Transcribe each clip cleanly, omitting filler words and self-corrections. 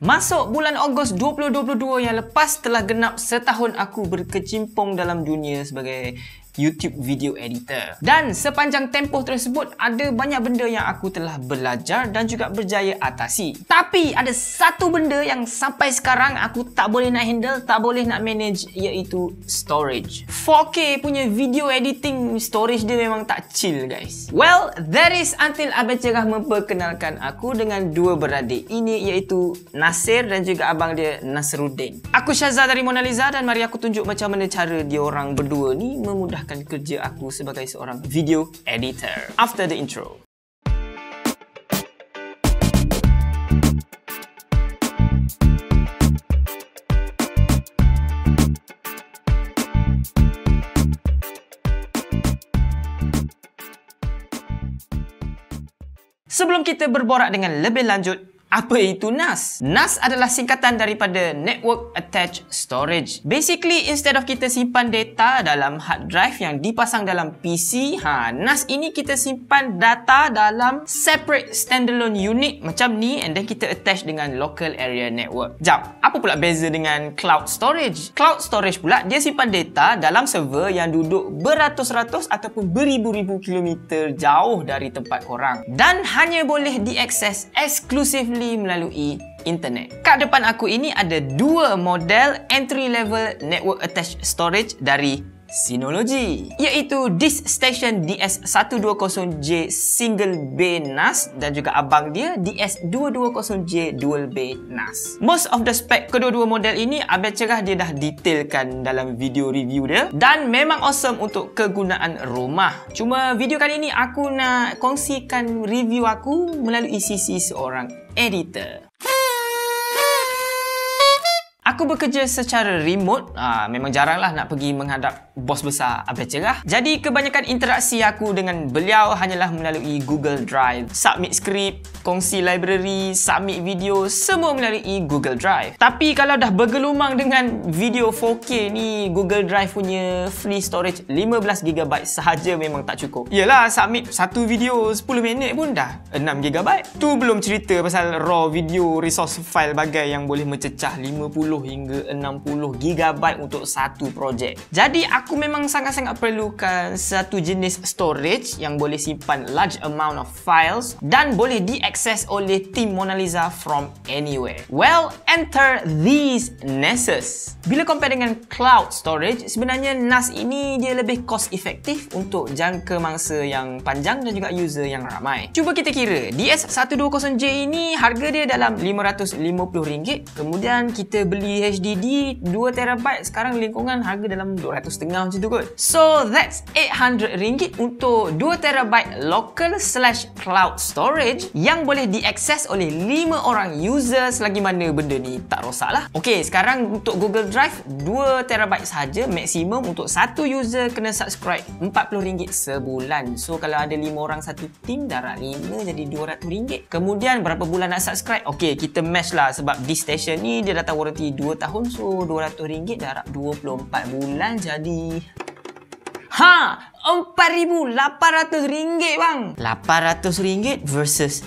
Masuk bulan Ogos 2022 yang lepas telah genap setahun aku berkecimpung dalam dunia sebagai YouTube video editor. Dan sepanjang tempoh tersebut ada banyak benda yang aku telah belajar dan juga berjaya atasi. Tapi ada satu benda yang sampai sekarang aku tak boleh nak handle, tak boleh nak manage, iaitu storage. 4K punya video editing storage dia memang tak chill guys. Well, that is until Abang Cerah memperkenalkan aku dengan dua beradik ini, iaitu Nasir dan juga abang dia Nasruddin. Aku Syazza dari Mona Lisa dan mari aku tunjuk macam mana cara diorang berdua ni memudahkan kerja aku sebagai seorang video editor. After the intro. Sebelum kita berborak dengan lebih lanjut, apa itu NAS? NAS adalah singkatan daripada Network Attached Storage. Basically, instead of kita simpan data dalam hard drive yang dipasang dalam PC, NAS ini kita simpan data dalam separate standalone unit macam ni, and then kita attach dengan local area network. Jap, apa pula beza dengan cloud storage? Cloud storage pula dia simpan data dalam server yang duduk beratus-ratus ataupun beribu-ribu kilometer jauh dari tempat korang dan hanya boleh diakses exclusively melalui internet. Kat depan aku ini ada dua model entry level network attached storage dari Synology, iaitu DiskStation DS120J Single Bay NAS dan juga abang dia DS220J Dual Bay NAS. Most of the spec kedua-dua model ini Abang Cerah dia dah detailkan dalam video review dia dan memang awesome untuk kegunaan rumah. Cuma video kali ini aku nak kongsikan review aku melalui sisi seorang editor. Aku bekerja secara remote, memang jaranglah nak pergi menghadap bos besar Abang Cerah. Jadi kebanyakan interaksi aku dengan beliau hanyalah melalui Google Drive. Submit skrip, kongsi library, submit video, semua melalui Google Drive. Tapi kalau dah bergelumang dengan video 4K ni, Google Drive punya free storage 15GB sahaja memang tak cukup. Yelah, submit satu video 10 minit pun dah 6GB. Tu belum cerita pasal raw video resource file bagai yang boleh mencecah 50 hingga 60GB untuk satu projek. Jadi aku memang sangat-sangat perlukan satu jenis storage yang boleh simpan large amount of files dan boleh diakses oleh tim Mona Lisa from anywhere. Well, enter these NASes. Bila compare dengan cloud storage, sebenarnya NAS ini dia lebih cost efektif untuk jangka mangsa yang panjang dan juga user yang ramai. Cuba kita kira, DS120J ini harga dia dalam RM550, kemudian kita beli HDD 2TB sekarang lingkungan harga dalam RM250 macam tu kot. So that's RM800 untuk 2TB local/cloud storage yang boleh diakses oleh 5 orang user selagi mana benda ni tak rosak lah. Ok, sekarang untuk Google Drive 2TB sahaja maksimum untuk satu user kena subscribe RM40 sebulan. So kalau ada 5 orang satu team, darab 5 jadi RM200. Kemudian berapa bulan nak subscribe? Ok, kita match lah sebab DiskStation ni dia datang warranty 2 tahun, so RM200 darab 24 bulan jadi RM4,800 bang. RM800 versus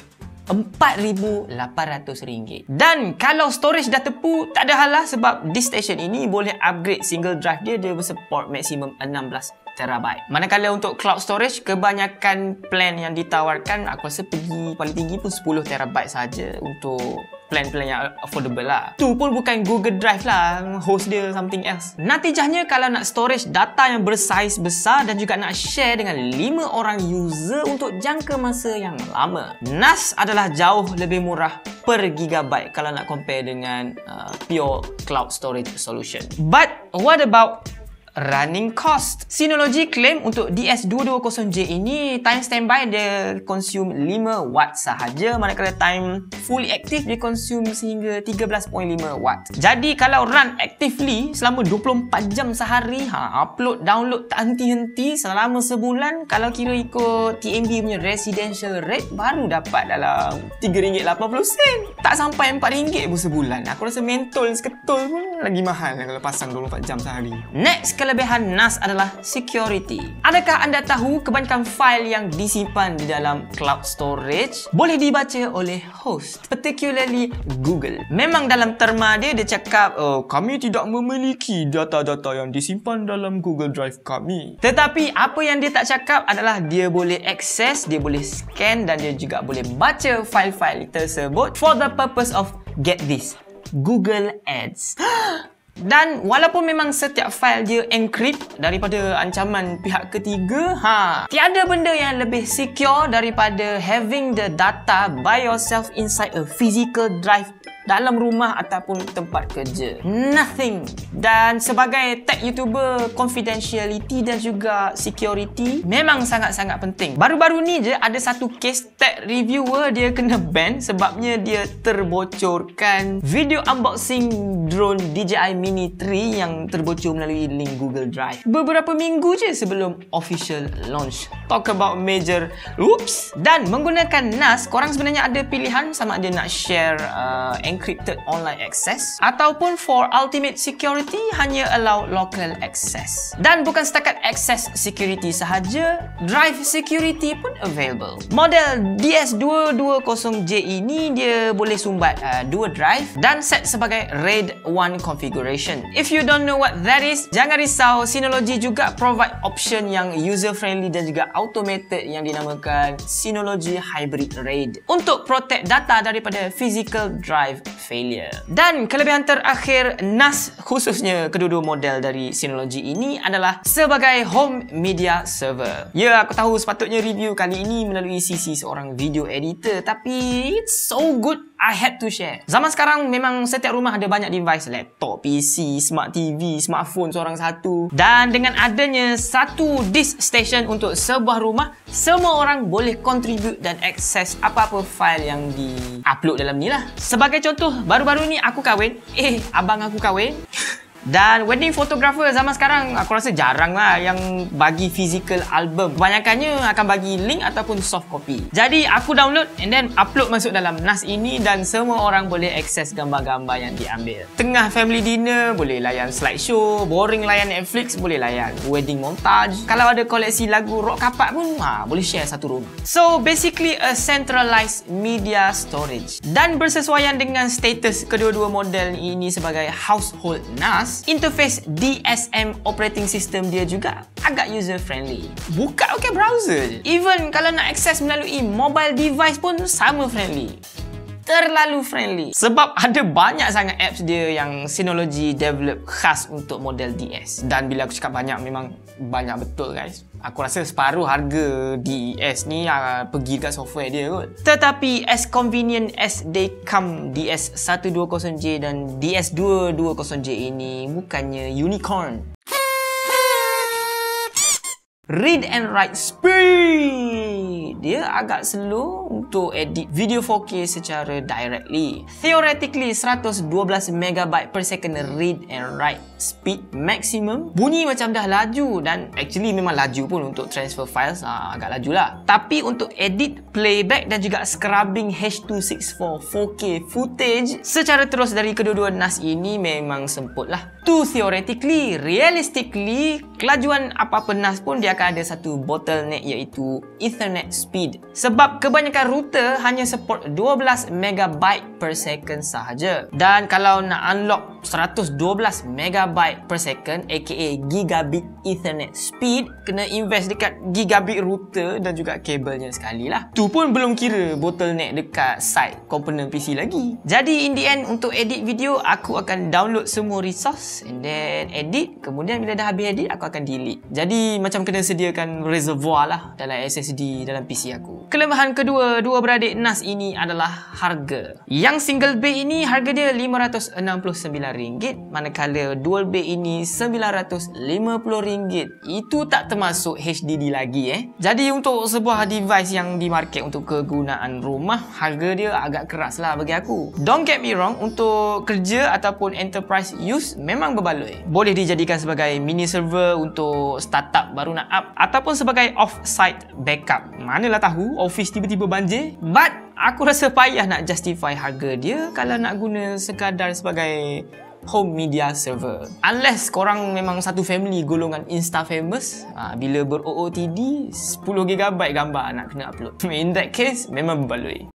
RM4,800. Dan kalau storage dah tepu, tak ada hal lah sebab DiskStation ini boleh upgrade single drive dia bersupport maksimum 16TB. Manakala untuk cloud storage, kebanyakan plan yang ditawarkan aku rasa pergi paling tinggi pun 10TB saja untuk plan-plan yang affordable lah. Tu pun bukan Google Drive lah, host dia something else. Natijahnya kalau nak storage data yang bersaiz besar dan juga nak share dengan 5 orang user untuk jangka masa yang lama, NAS adalah jauh lebih murah per gigabyte kalau nak compare dengan pure cloud storage solution. But what about running cost? Synology claim untuk DS220J ini time standby dia consume 5 watt sahaja, manakala time fully active dia consume sehingga 13.5 watt. Jadi kalau run actively selama 24 jam sehari, upload download tak henti-henti selama sebulan, kalau kira ikut TMB punya residential rate baru dapat dalam RM3.80. Tak sampai RM4 pun sebulan. Aku rasa mentol seketul pun lagi mahal kalau pasang 24 jam sehari. Next kelebihan NAS adalah security. Adakah anda tahu kebanyakan fail yang disimpan di dalam cloud storage boleh dibaca oleh host, particularly Google. Memang dalam terma dia cakap, kami tidak memiliki data-data yang disimpan dalam Google Drive kami. Tetapi apa yang dia tak cakap adalah dia boleh akses, dia boleh scan dan dia juga boleh baca fail-fail tersebut for the purpose of, get this, Google Ads. Dan walaupun memang setiap file dia encrypt daripada ancaman pihak ketiga, tiada benda yang lebih secure daripada having the data by yourself inside a physical drive dalam rumah ataupun tempat kerja. Nothing. Dan sebagai tech YouTuber, confidentiality dan juga security memang sangat-sangat penting. Baru-baru ni je ada satu case tech reviewer dia kena ban sebabnya dia terbocorkan video unboxing drone DJI Mini 3 yang terbocor melalui link Google Drive beberapa minggu je sebelum official launch. Talk about major oops. Dan menggunakan NAS, korang sebenarnya ada pilihan sama ada nak share encrypted online access ataupun for ultimate security hanya allow local access. Dan bukan setakat access security sahaja, drive security pun available. Model DS220J ini dia boleh sumbat dua drive dan set sebagai RAID 1 configuration. If you don't know what that is, jangan risau, Synology juga provide option yang user friendly dan juga automated yang dinamakan Synology Hybrid RAID untuk protect data daripada physical drive failure. Dan kelebihan terakhir NAS, khususnya kedua-dua model dari Synology ini adalah sebagai home media server. Ya, aku tahu sepatutnya review kali ini melalui sisi seorang video editor, tapi it's so good I had to share. Zaman sekarang memang setiap rumah ada banyak device, laptop, PC, smart TV, smartphone seorang satu. Dan dengan adanya satu disk station untuk sebuah rumah, semua orang boleh contribute dan akses apa-apa file yang di-upload dalam ni lah. Sebagai contoh, baru-baru ni aku kahwin. Abang aku kahwin. Dan wedding photographer zaman sekarang aku rasa jarang lah yang bagi physical album. Kebanyakannya akan bagi link ataupun soft copy. Jadi aku download and then upload masuk dalam NAS ini dan semua orang boleh akses gambar-gambar yang diambil. Tengah family dinner boleh layan slideshow, boring layan Netflix boleh layan wedding montage. Kalau ada koleksi lagu rock kapak pun boleh share satu rumah. So basically a centralized media storage. Dan bersesuaian dengan status kedua-dua model ini sebagai household NAS, interface DSM operating system dia juga agak user friendly. Buka browser je. Even kalau nak akses melalui mobile device pun sama friendly. Terlalu friendly. Sebab ada banyak sangat apps dia yang Synology develop khas untuk model DS. Dan bila aku cakap banyak, memang banyak betul guys. Aku rasa separuh harga DS ni pergi kat software dia kot. Tetapi as convenient as they come, DS120J dan DS220J ini bukannya unicorn. Read and write speed. Dia agak slow untuk edit video 4K secara directly. Theoretically 112 MB per second read and write speed maximum. Bunyi macam dah laju dan actually memang laju pun untuk transfer files, agak laju lah. Tapi untuk edit, playback dan juga scrubbing H264 4K footage secara terus dari kedua-dua NAS ini memang semput lah. Tu theoretically, realistically kelajuan apa-apa NAS pun dia akan ada satu bottleneck iaitu Ethernet speed. Sebab kebanyakan router hanya support 12 MB per second sahaja. Dan kalau nak unlock 112 MB per second aka gigabit Ethernet speed, kena invest dekat gigabit router dan juga kabelnya sekali lah. Tu pun belum kira bottleneck dekat side komponen PC lagi. Jadi in the end, untuk edit video aku akan download semua resource and then edit. Kemudian bila dah habis edit aku akan delete. Jadi macam kena sediakan reservoir lah dalam SSD dalam PC aku. Kelemahan kedua dua beradik NAS ini adalah harga. Yang single bay ini harga dia RM569, manakala dual bay ini RM950. Itu tak termasuk HDD lagi Jadi untuk sebuah device yang di market untuk kegunaan rumah, harga dia agak keras lah bagi aku. Don't get me wrong, untuk kerja ataupun enterprise use memang berbaloi. Boleh dijadikan sebagai mini server untuk startup baru nak up ataupun sebagai off-site backup. Manalah tahu office tiba-tiba banjir. But aku rasa payah nak justify harga dia kalau nak guna sekadar sebagai home media server. Unless korang memang satu family golongan Insta famous, bila ber-OOTD 10GB gambar nak kena upload. In that case, memang berbaloi.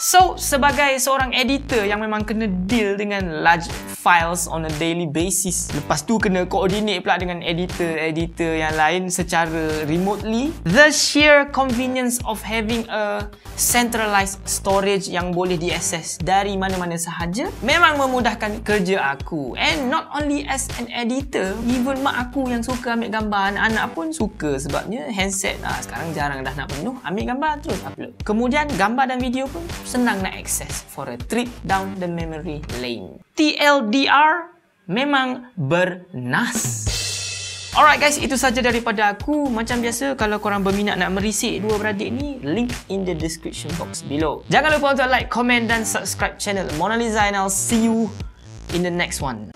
So, sebagai seorang editor yang memang kena deal dengan large files on a daily basis, lepas tu kena coordinate pula dengan editor yang lain secara remotely, the sheer convenience of having a centralized storage yang boleh diakses dari mana-mana sahaja memang memudahkan kerja aku. And not only as an editor, even mak aku yang suka ambil gambar, anak-anak pun suka sebabnya handset sekarang jarang dah nak penuh, ambil gambar terus upload. Kemudian gambar dan video pun senang nak akses for a trip down the memory lane. TLDR, memang bernas. Alright guys, itu saja daripada aku. Macam biasa, kalau korang berminat nak merisik dua beradik ni, link in the description box below. Jangan lupa untuk like, comment dan subscribe channel Mona Lisa, and I'll see you in the next one.